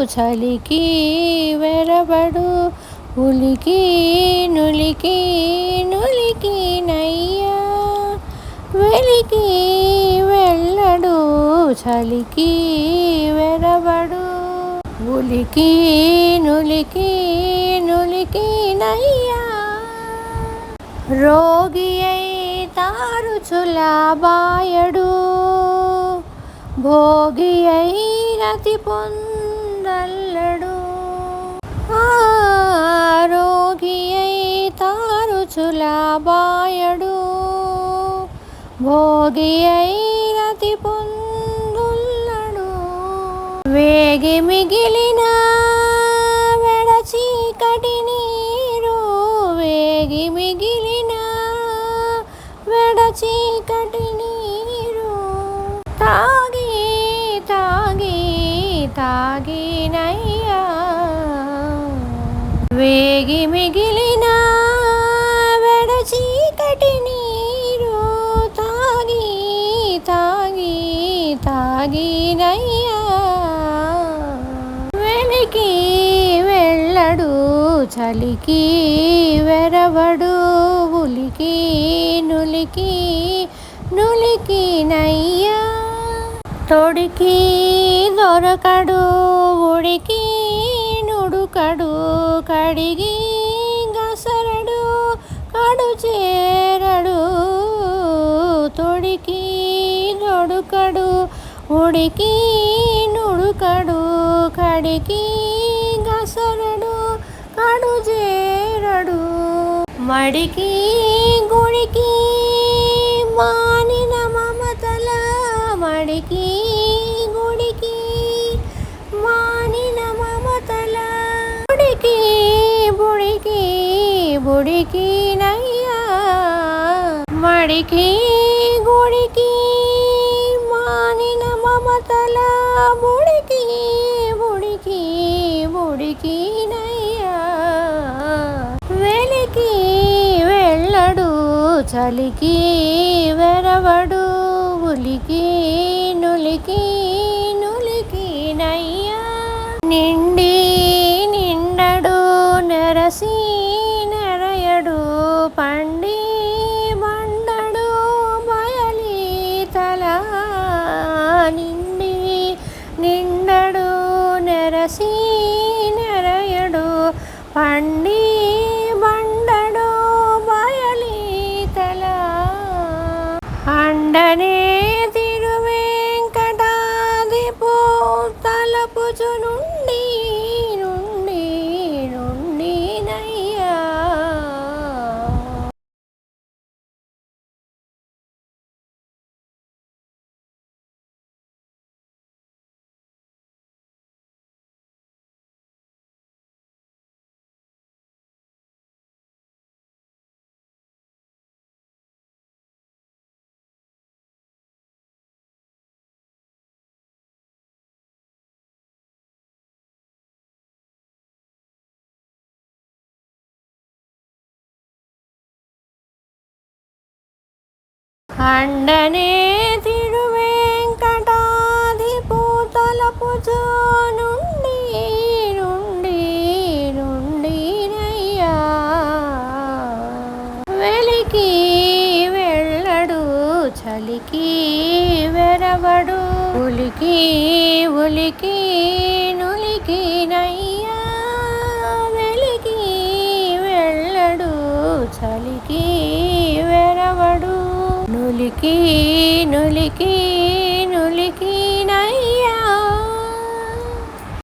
చలికి వెరబడు ఉలికి నులికి నులికి నయ్యా వెలికి వెళ్ళడు చలికి వెరబడు ఉలికి నులికి నులికి నయ్యా రోగి అయి తారుచులా బాయడు భోగి అయి రతి పొందల్లడు రోగి అయి తారుచులా బాయడు భోగి అయి రతి పొందుల్లడు వేగి మిగిలిన వెడచీకటి నీరు వేగి మిగిలిన వెడచీకటి నీరు తాగి తాగి తాగినయ్యా వేగి మిగిలిన వెడచీకటి నీరు తాగి తాగి తాగినయ్యా వెలికి వెళ్ళడు చలికి వెరవడు ఉలికి నులికి నులికి నయ్యా తొడికి దొరకడు ఉడికి నుడుకడు కడిగి గసరడు కడు చేరడు తొడికి దొడుకడు ఉడికి నుడుకడు కడిగి గసరడు కడు చేరడు మడికి గుడికి మానిన మమతల మడికి గుడికి మానిన మమతల బుడికి బుడికి బుడికి నయ్యా మడికి గుడికి మానిన మమతల బుడికి బుడికి బుడికి నయ్యా వెలికి వెళ్ళడు చలికి వెరవడు ఉలికి నులికి నులికి నయ్యా నిండి నిండడు నెరసి నెరయడు పండి బండడు బయలి తల నిండి నిండడు నెరసి నెరయడు పండి బండడు బయలి తల అండనే తిరువేంకటాదిపు తలపుచు నుండి నుండి నుండి నయ్యా అండనే తిరువేంకటాదిపు తలపుచు నుండి నుండి నుండి నయ్యా వెలికి వెళ్ళడు చలికి వెరవడు ఉలికి ఉలికి నులికి నయ్యా వెలికి వెళ్ళడు చలికి వెరవడు నులికి నులికి